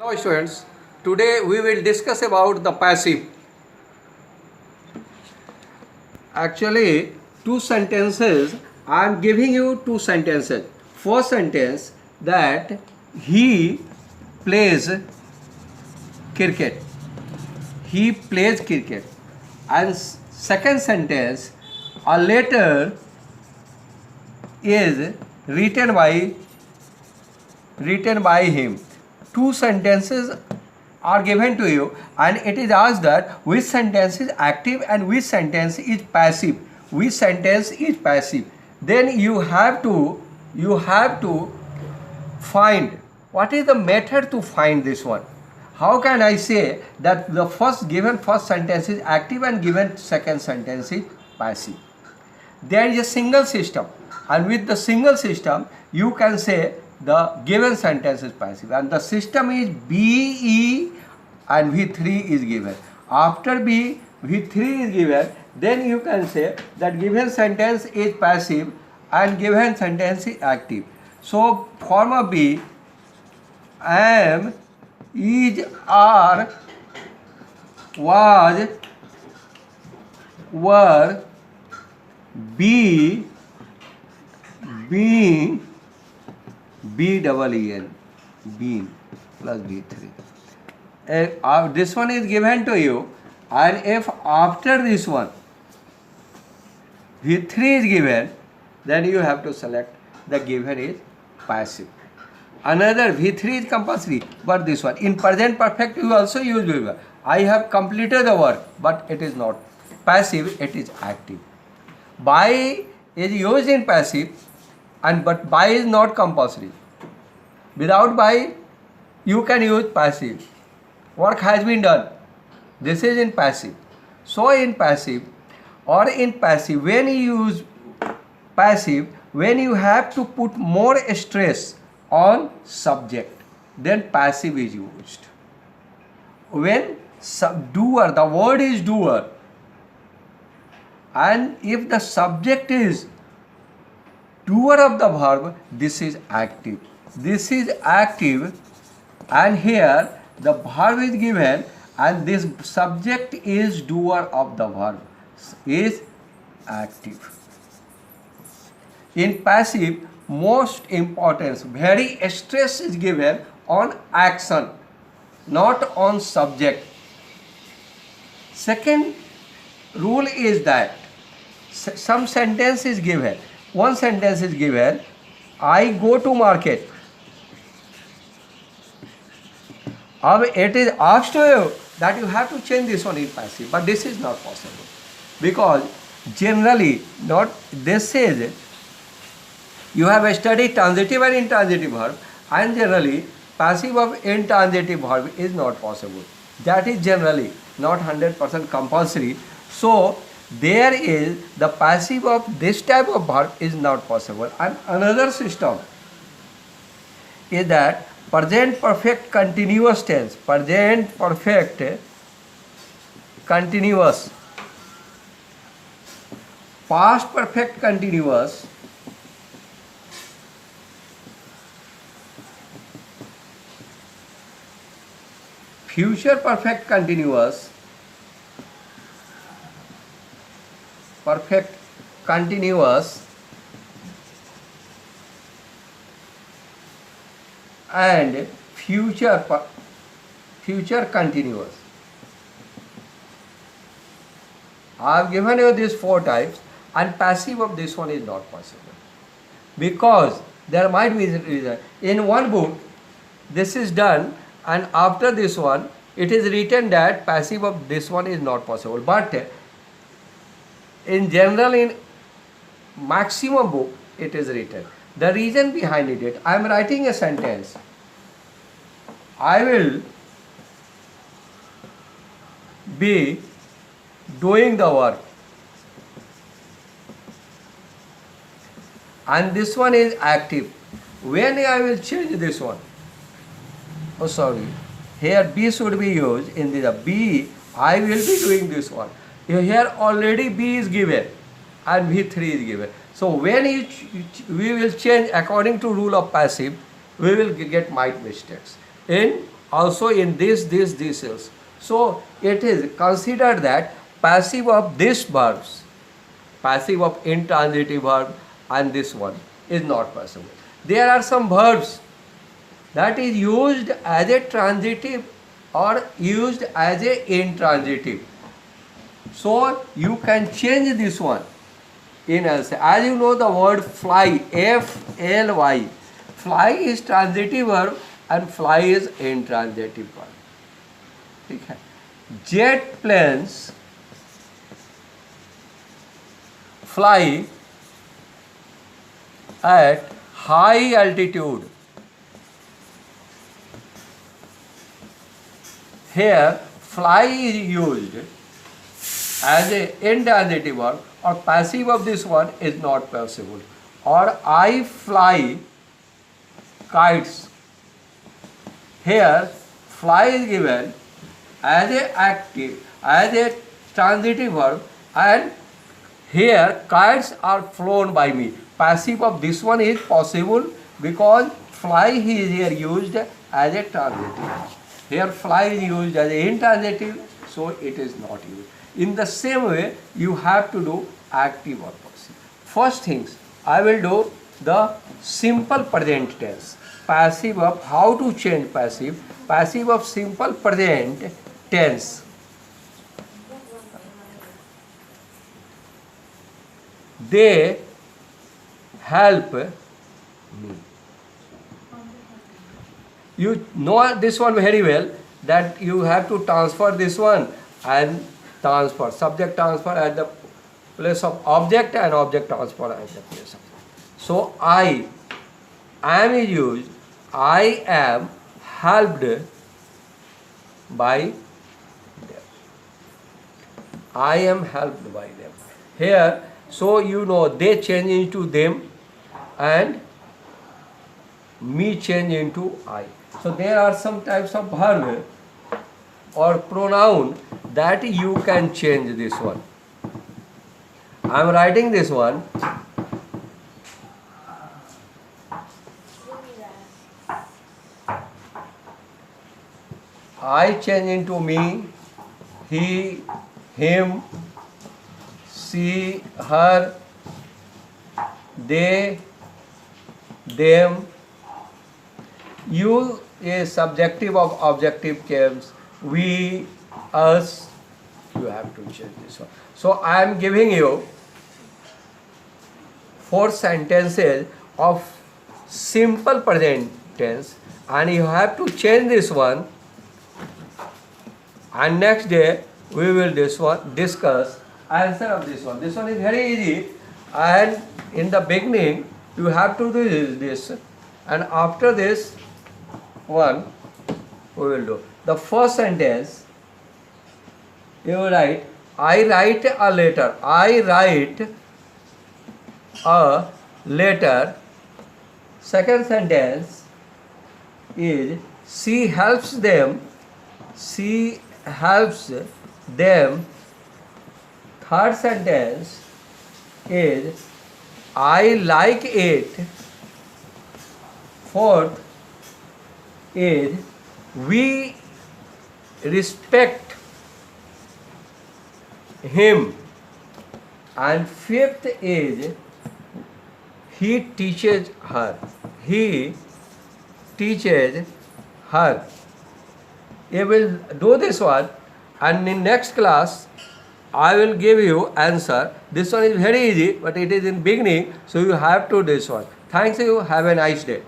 Hello students, today we will discuss about the passive. Actually, two sentences. I am giving you two sentences. First sentence that he plays cricket. He plays cricket. And second sentence, a letter is written by him. Two sentences are given to you and it is asked that which sentence is active and which sentence is passive. Which sentence is passive? Then you have to find what is the method to find this one. How can I say that the first sentence is active and given second sentence is passive? There is a single system, and with the single system you can say the given sentence is passive, and the system is B, E and V3 is given. After B, V3 is given, then you can say that given sentence is passive and given sentence is active. So form of B, am, is, are, was, were, be, being, B-double-E-N, been plus B3. This one is given to you, and if after this one V3 is given, then you have to select the given is passive. Another V3 is compulsory, but this one in present perfect you also use will. I have completed the work, but it is not passive, it is active. By is used in passive, but by is not compulsory. Without by you can use passive. Work has been done. This is in passive. So in passive when you use passive, when you have to put more stress on subject, then passive is used. When doer, the word is doer, and if the subject is doer of the verb, this is active. This is active, and here the verb is given and this subject is doer of the verb, is active. In passive, most importance, very stress is given on action, not on subject. Second rule is that some sentence is given. One sentence is given, I go to market. It is asked to you that you have to change this one in passive, but this is not possible because generally not this says you have studied transitive and intransitive verb, and generally passive of intransitive verb is not possible. That is generally not 100% compulsory. So there is the passive of this type of verb is not possible. And another system is that present perfect continuous tense, present perfect continuous, past perfect continuous, future perfect continuous, perfect continuous, and future continuous. I have given you these four types, and passive of this one is not possible because there might be reason. In one book this is done, and after this one it is written that passive of this one is not possible, but in general in maximum book it is written. The reason behind it, I am writing a sentence, I will be doing the work, and this one is active. When I will change this one, oh sorry, here B should be used in the B, I will be doing this one. Here already B is given and V3 is given. So when we will change according to rule of passive, we will get might mistakes. In also in this else. So it is considered that passive of these verbs, passive of intransitive verb and this one is not possible. There are some verbs that is used as a transitive or used as a intransitive. So you can change this one in else. As you know, the word fly, F-L-Y, fly is transitive verb and fly is intransitive verb. Okay. Jet planes fly at high altitude. Here fly is used as a intransitive verb or passive of this one is not possible. Or I fly kites. Here fly is given as a active, as a transitive verb, and here kites are flown by me. Passive of this one is possible because fly is here used as a transitive. Here fly is used as a intransitive, so it is not used. In the same way, you have to do active or passive. First things, I will do the simple present tense. Passive of, how to change passive? Passive of simple present tense. They help me. You know this one very well, that you have to transfer this one and transfer, subject transfer at the place of object and object transfer at the place of. So I am is used, I am helped by them. I am helped by them. Here, so you know, they change into them and me change into I. So there are some types of verb or pronoun that you can change this one. I am writing this one. I change into me, he, him, she, her, they, them. You a subjective of objective terms, we, us, you have to change this one. So I am giving you 4 sentences of simple present tense and you have to change this one, and next day we will discuss answer of this one. This one is very easy, and in the beginning you have to do this, and after this one we will do. The first sentence you write, I write a letter. I write a letter. Second sentence is she helps them. She helps them. Third sentence is I like it. Fourth is we respect him, and fifth is he teaches her. He teaches her. You will do this one, and in next class I will give you answer. This one is very easy, but it is in beginning, so you have to do this one. Thanks you. Have a nice day.